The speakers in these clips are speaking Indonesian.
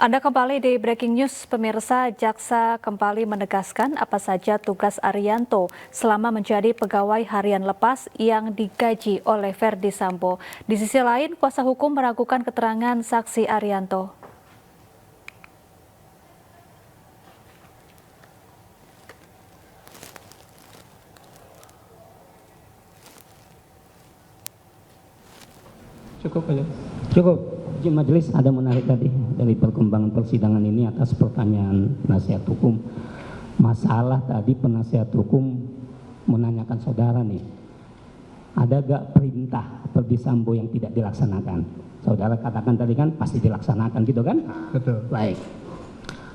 Anda kembali di Breaking News, pemirsa. Jaksa kembali menegaskan apa saja tugas Arianto selama menjadi pegawai harian lepas yang digaji oleh Verdi Sambo. Di sisi lain, kuasa hukum meragukan keterangan saksi Arianto. Cukup aja. Cukup. Majelis ada menarik tadi dari perkembangan persidangan ini atas pertanyaan penasihat hukum. Masalah tadi penasihat hukum menanyakan saudara nih, ada gak perintah Verdi Sambo yang tidak dilaksanakan? Saudara katakan tadi kan pasti dilaksanakan gitu kan? Betul. Baik.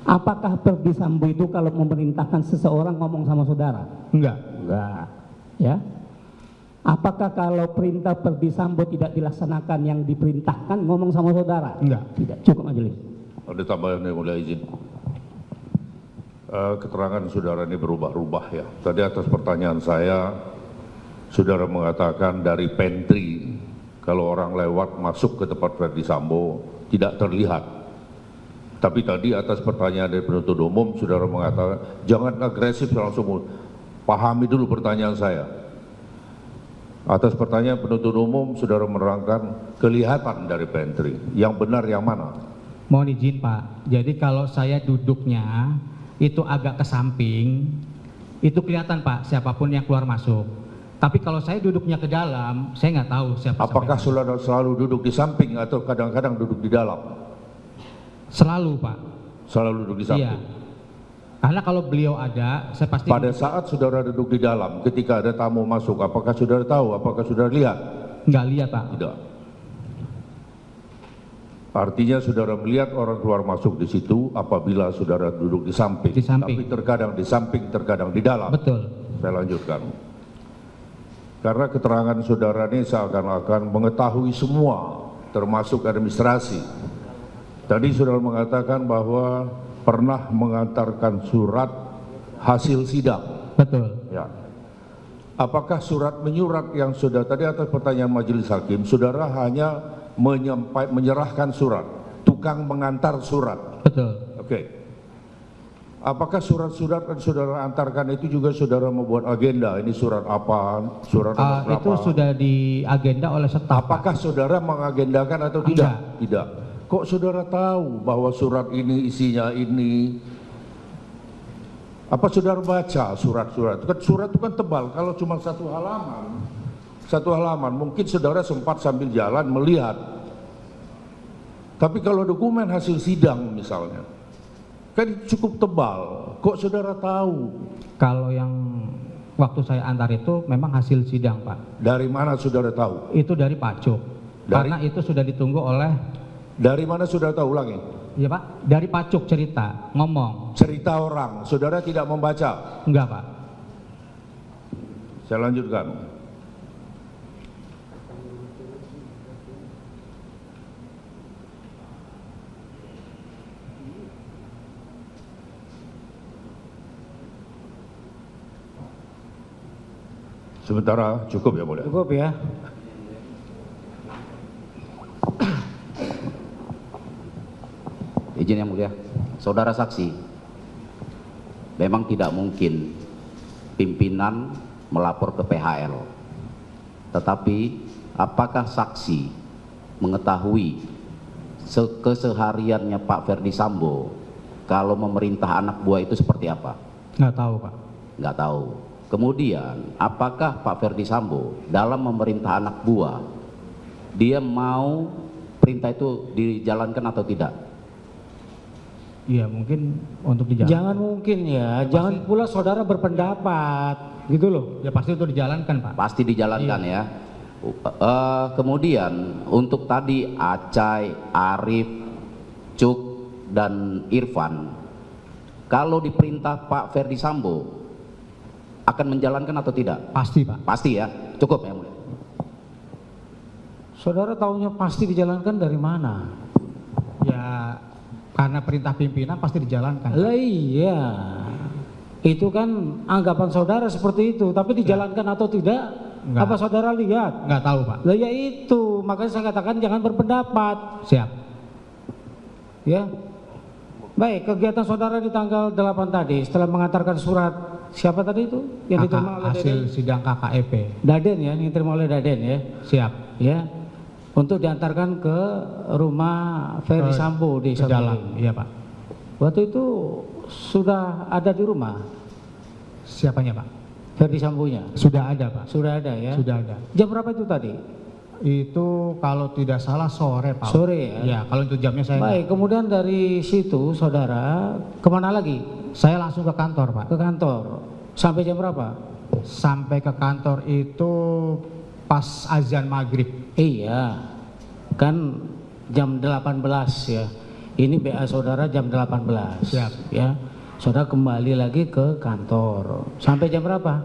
Apakah Verdi Sambo itu kalau memerintahkan seseorang ngomong sama saudara? Enggak. Enggak. Ya. Apakah kalau perintah Verdi Sambo tidak dilaksanakan yang diperintahkan ngomong sama saudara? Enggak. Tidak. Cukup majelis. Ada tambahan yang mulia izin. Keterangan saudara ini berubah-ubah ya. Tadi atas pertanyaan saya, saudara mengatakan dari pantry kalau orang lewat masuk ke tempat Verdi Sambo tidak terlihat. Tapi tadi atas pertanyaan dari penuntut umum, saudara mengatakan jangan agresif langsung. Pahami dulu pertanyaan saya. Atas pertanyaan penuntut umum, saudara menerangkan kelihatan dari pantry. Yang benar yang mana? Mohon izin Pak, jadi kalau saya duduknya itu agak ke samping, itu kelihatan Pak siapapun yang keluar masuk. Tapi kalau saya duduknya ke dalam, saya nggak tahu siapa. Apakah saudara selalu duduk di samping atau kadang-kadang duduk di dalam? Selalu Pak. Selalu duduk di samping? Iya. Karena kalau beliau ada, saya pasti. Pada saat saudara duduk di dalam, ketika ada tamu masuk, apakah saudara tahu, apakah saudara lihat? Nggak lihat Pak. Tidak. Artinya saudara melihat orang keluar masuk di situ apabila saudara duduk di samping. Di samping. Tapi terkadang di samping, terkadang di dalam. Betul. Saya lanjutkan. Karena keterangan saudara ini seakan-akan mengetahui semua, termasuk administrasi. Tadi saudara mengatakan bahwa pernah mengantarkan surat hasil sidang. Betul. Ya. Apakah surat menyurat yang sudah tadi atas pertanyaan majelis hakim, saudara hanya menyerahkan surat, tukang mengantar surat? Betul. Oke. Apakah surat-surat yang saudara antarkan itu juga saudara membuat agenda? Ini surat apa? Surat nomor berapa? Itu sudah di agenda oleh staf. Apakah saudara mengagendakan atau tidak? Tidak. Kok saudara tahu bahwa surat ini isinya ini? Apa saudara baca surat-surat? Kan surat itu kan tebal, kalau cuma satu halaman mungkin saudara sempat sambil jalan melihat. Tapi kalau dokumen hasil sidang misalnya, kan cukup tebal, kok saudara tahu? Kalau yang waktu saya antar itu memang hasil sidang Pak. Dari mana saudara tahu? Itu dari Pak Cuk. Karena itu sudah ditunggu oleh. Dari mana saudara tahu? Ulangi. Iya Pak, dari Pak Cuk cerita, ngomong. Cerita orang, saudara tidak membaca? Enggak Pak. Saya lanjutkan. Sementara cukup ya mulia? Cukup ya. Izin yang mulia, saudara saksi, memang tidak mungkin pimpinan melapor ke PHL. Tetapi apakah saksi mengetahui kesehariannya Pak Verdi Sambo kalau memerintah anak buah itu seperti apa? Nggak tahu Pak. Nggak tahu. Kemudian apakah Pak Verdi Sambo dalam memerintah anak buah, dia mau perintah itu dijalankan atau tidak? Iya mungkin untuk dijalankan. Jangan mungkin ya, jangan pula saudara berpendapat, gitu loh. Ya pasti itu dijalankan Pak. Pasti dijalankan ya. Kemudian untuk tadi Acai, Arif, Cuk, dan Irfan, kalau diperintah Pak Verdi Sambo akan menjalankan atau tidak? Pasti Pak. Pasti ya. Cukup ya mulia. Saudara tahunya pasti dijalankan dari mana? Ya karena perintah pimpinan pasti dijalankan. Lah iya, itu kan anggapan saudara seperti itu, tapi dijalankan atau tidak? Enggak. Apa saudara lihat? Nggak tahu Pak. Lah ya itu, makanya saya katakan jangan berpendapat. Siap. Ya, Baik, kegiatan saudara di tanggal 8 tadi setelah mengantarkan surat siapa tadi itu yang diterima oleh hasil Daden? sidang KKEP. Daden ya, yang diterima oleh Daden ya. Siap. Ya. Untuk diantarkan ke rumah Ferdi Sambo di Ke dalam, Saguling. iya Pak. Waktu itu sudah ada di rumah Siapanya Pak? Ferdi Sambonya. Sudah ada Pak. Sudah ada ya. Sudah ada. Jam berapa itu tadi? Itu kalau tidak salah sore Pak. Sore ya. Ya, kalau untuk jamnya saya Baik, kemudian dari situ saudara kemana lagi? saya langsung ke kantor Pak. Ke kantor. Sampai jam berapa? Sampai ke kantor itu pas azan maghrib. Iya, kan jam 18 ya. Ini BA saudara jam 18. Siap. Ya, saudara kembali lagi ke kantor. Sampai jam berapa?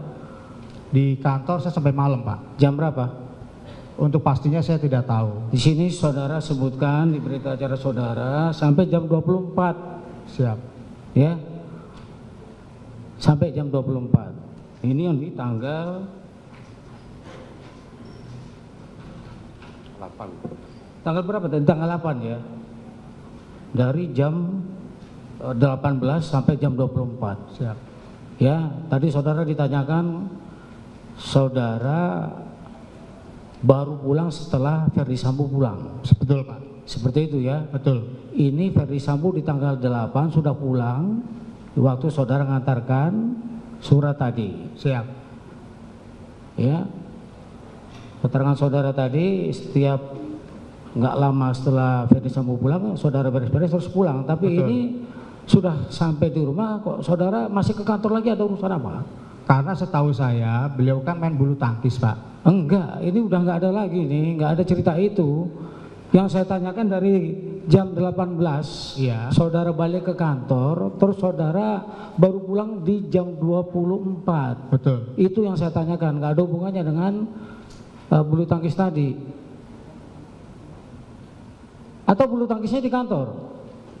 Di kantor saya sampai malam Pak. Jam berapa? Untuk pastinya saya tidak tahu. Di sini saudara sebutkan di berita acara saudara sampai jam 24. Siap. Ya, sampai jam 24. Ini yang di tanggal 8. Tanggal berapa tadi? Tanggal 8 ya. Dari jam 18 sampai jam 24. Siap. Ya, tadi saudara ditanyakan saudara baru pulang setelah Ferdi Sambo pulang. Betul Pak. Seperti itu ya. Betul. Ini Ferdi Sambo di tanggal 8 sudah pulang waktu saudara mengantarkan surat tadi. Siap. Ya, keterangan saudara tadi setiap nggak lama setelah Ferdi Sambo pulang saudara beres-beres terus pulang, tapi Betul. ini sudah sampai di rumah kok saudara masih ke kantor lagi, ada urusan apa? Karena setahu saya beliau kan main bulu tangkis Pak. Enggak, ini udah nggak ada lagi nih, nggak ada cerita itu. Yang saya tanyakan dari jam 18 Iya. saudara balik ke kantor, terus saudara baru pulang di jam 24. Betul. Itu yang saya tanyakan, nggak ada hubungannya dengan bulu tangkis tadi. Atau bulu tangkisnya di kantor?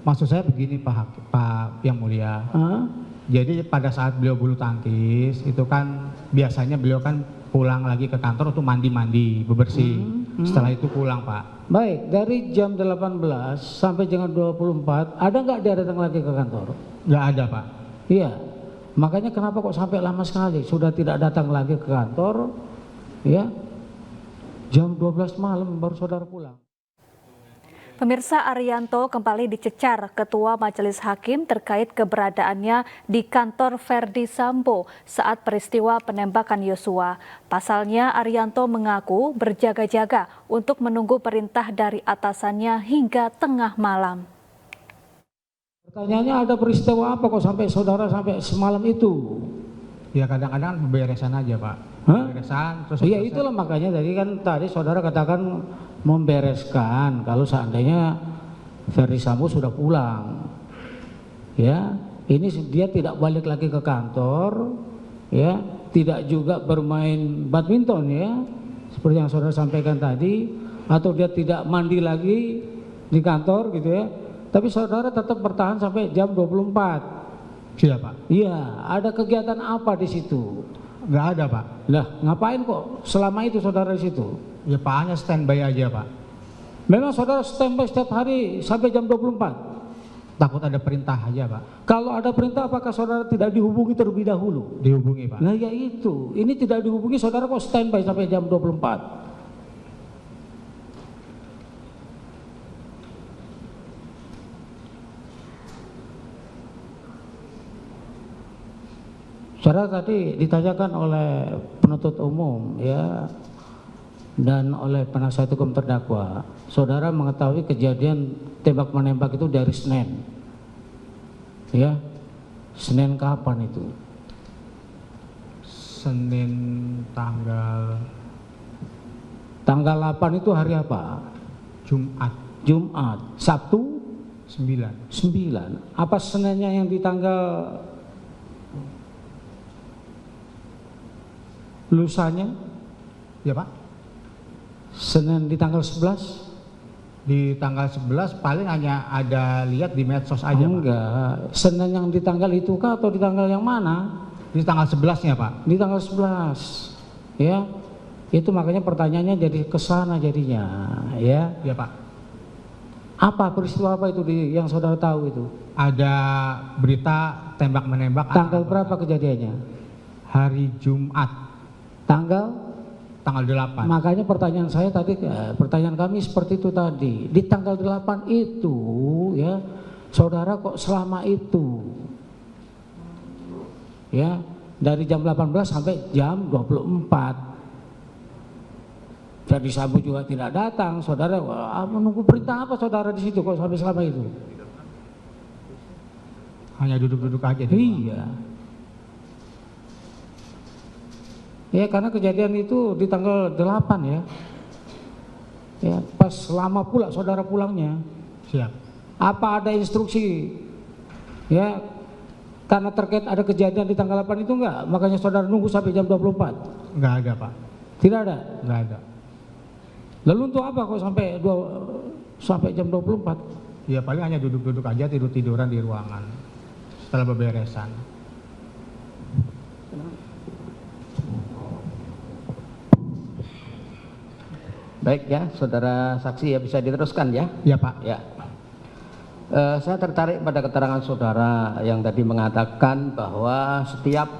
Maksud saya begini Pak Yang Mulia. Hah? Jadi pada saat beliau bulu tangkis itu kan biasanya beliau kan pulang lagi ke kantor untuk mandi-mandi, bebersih. Setelah itu pulang Pak. Baik, dari jam 18 sampai jam 24, ada nggak dia datang lagi ke kantor? Nggak ada Pak. Iya, makanya kenapa kok sampai lama sekali, sudah tidak datang lagi ke kantor, ya, jam 12 malam baru saudara pulang. Pemirsa, Arianto kembali dicecar Ketua Majelis Hakim terkait keberadaannya di kantor Ferdi Sambo saat peristiwa penembakan Yosua. Pasalnya, Arianto mengaku berjaga-jaga untuk menunggu perintah dari atasannya hingga tengah malam. Pertanyaannya ada peristiwa apa kok sampai saudara sampai semalam itu? Ya kadang-kadang beberesan aja Pak. Hah? Beberesan terus. Iya itulah makanya tadi saudara katakan membereskan kalau seandainya Ferdi Sambo sudah pulang. Ya, ini dia tidak balik lagi ke kantor, ya, tidak juga bermain badminton ya, seperti yang saudara sampaikan tadi, atau dia tidak mandi lagi di kantor gitu ya. Tapi saudara tetap bertahan sampai jam 24. Siapa? Iya, ada kegiatan apa di situ? Nggak ada Pak. Lah, ngapain kok selama itu saudara di situ? Ya Pak hanya standby aja Pak. Memang saudara standby setiap hari sampai jam 24? Takut ada perintah aja Pak. Kalau ada perintah apakah saudara tidak dihubungi terlebih dahulu? Dihubungi Pak. Nah ya itu, ini tidak dihubungi saudara kok standby sampai jam 24? Saudara tadi ditanyakan oleh penuntut umum ya dan oleh penasihat hukum terdakwa, saudara mengetahui kejadian tembak menembak itu dari Senin, ya, Senin kapan itu? Senin tanggal 8 itu hari apa? Jumat Jumat. Sabtu 9. 9. Apa Seninnya yang di tanggal lusanya? Ya Pak. Senin di tanggal 11? Di tanggal 11 paling hanya ada lihat di medsos aja Pak. Enggak. Senin yang di tanggal itu kah atau di tanggal yang mana? Di tanggal 11-nya Pak. Di tanggal 11. Ya. Itu makanya pertanyaannya jadi kesana jadinya, ya. Ya Pak. Apa peristiwa apa itu yang saudara tahu itu? Ada berita tembak menembak. Tanggal berapa kejadiannya? Hari Jumat, Tanggal? tanggal 8. Makanya pertanyaan saya tadi, pertanyaan kami seperti itu tadi. Di tanggal 8 itu ya, saudara kok selama itu ya, dari jam 18 sampai jam 24. Ferdi Sambo juga tidak datang, saudara menunggu perintah apa saudara di situ kok sampai selama itu? Hanya duduk-duduk aja. Iya. Ya karena kejadian itu di tanggal 8 ya. Ya pas lama pula saudara pulangnya. Siap. Apa ada instruksi ya karena terkait ada kejadian di tanggal 8 itu enggak? Makanya saudara nunggu sampai jam 24? Enggak ada, Pak. Tidak ada? Enggak ada. Lalu untuk apa kok sampai jam 24? Ya paling hanya duduk-duduk aja, tidur-tiduran di ruangan setelah beberesan. Baik ya, saudara saksi ya bisa diteruskan ya. Ya Pak. Ya. Saya tertarik pada keterangan saudara yang tadi mengatakan bahwa setiap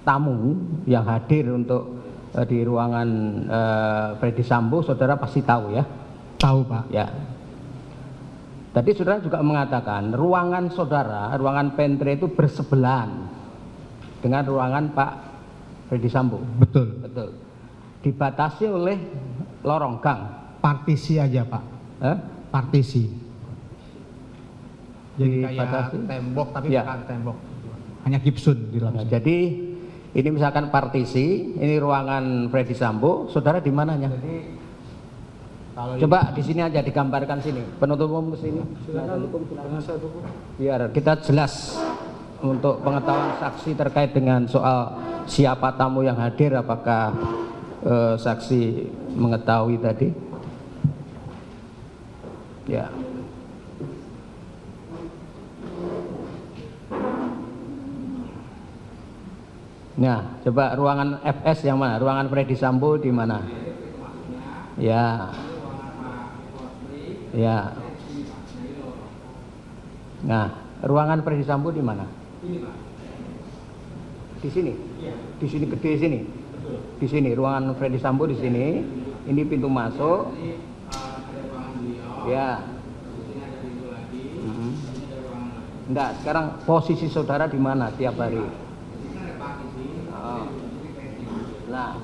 tamu yang hadir untuk di ruangan Ferdi Sambo, saudara pasti tahu ya. Tahu Pak. Ya. Tadi saudara juga mengatakan ruangan saudara, ruangan pantry itu bersebelahan dengan ruangan Pak Ferdi Sambo. Betul. Betul. Dibatasi oleh lorong gang. Partisi aja Pak. Partisi. Jadi kayak tembok tapi ya, bukan tembok. Hanya gipsun di dalam. Nah, jadi ini misalkan partisi, ini ruangan Ferdi Sambo, saudara di mananya? Coba di sini aja digambarkan sini. Penuntut umum ke sini. Biar kita jelas untuk pengetahuan saksi terkait dengan soal siapa tamu yang hadir, apakah saksi mengetahui tadi? Ya. Nah, coba ruangan FS yang mana? Ruangan Ferdi Sambo di mana? Ya. Ya. Nah, ruangan Ferdi Sambo di mana? Di sini. Di sini gede sini. Di sini ruangan Ferdi Sambo di sini. Ini pintu masuk. Ya. Enggak, sekarang posisi saudara di mana tiap hari? Nah,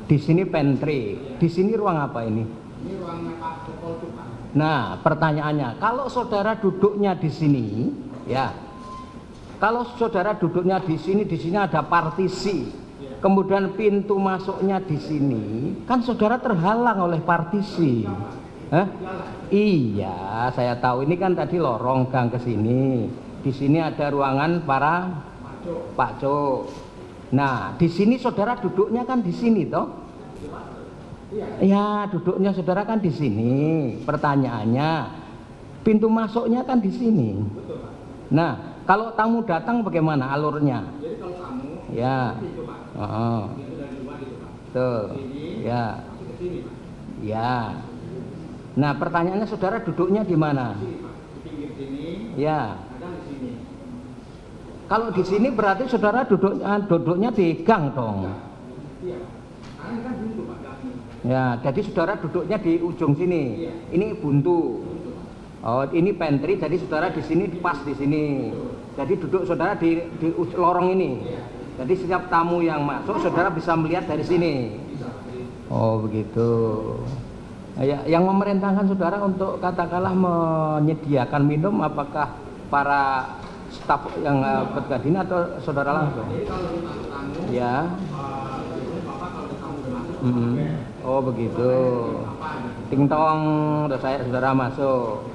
di sini pantry, di sini ruang apa ini? Ini ruangnya Pak Joko. Nah, pertanyaannya, kalau saudara duduknya di sini, ya, kalau saudara duduknya di sini ada partisi, kemudian pintu masuknya di sini, kan saudara terhalang oleh partisi. Iya, saya tahu ini kan tadi lorong gang ke sini. Di sini ada ruangan para Pak Cok. Nah, di sini saudara duduknya kan di sini toh? Ya, duduknya saudara kan di sini. Pertanyaannya, pintu masuknya kan di sini. Nah, kalau tamu datang bagaimana alurnya? Jadi kalau tamu, ya, tuh, ya, ya. Nah, pertanyaannya saudara duduknya di mana? Di pinggir sini. Ya. Kalau di sini berarti saudara duduknya di gang dong. Ya, jadi saudara duduknya di ujung sini. Ini buntu. Oh, ini pantry. Jadi saudara di sini pas di sini. Jadi duduk saudara di lorong ini. Jadi setiap tamu yang masuk saudara bisa melihat dari sini. Oh, begitu. Ya, yang memerintahkan saudara untuk katakanlah menyediakan minum apakah para staf yang bergadin atau saudara langsung? Ya. Oh begitu. Ting-tong, saudara masuk.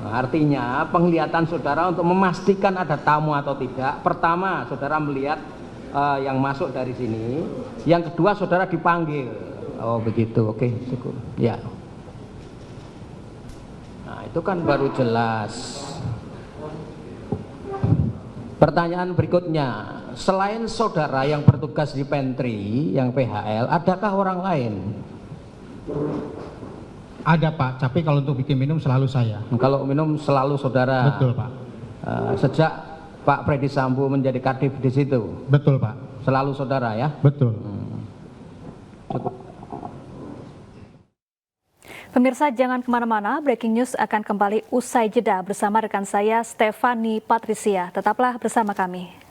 Nah, artinya penglihatan saudara untuk memastikan ada tamu atau tidak. Pertama, saudara melihat yang masuk dari sini. Yang kedua, saudara dipanggil. Oh begitu. Oke, cukup. Ya. Nah itu kan baru jelas. Pertanyaan berikutnya, selain saudara yang bertugas di pantry, yang PHL, adakah orang lain? Ada Pak, tapi kalau untuk bikin minum selalu saya. Kalau minum selalu saudara. Betul Pak. Sejak Pak Freddy Sambo menjadi kadif di situ, Betul Pak. selalu saudara ya. Betul. Pemirsa jangan kemana-mana, Breaking News akan kembali usai jeda bersama rekan saya Stefani Patricia. Tetaplah bersama kami.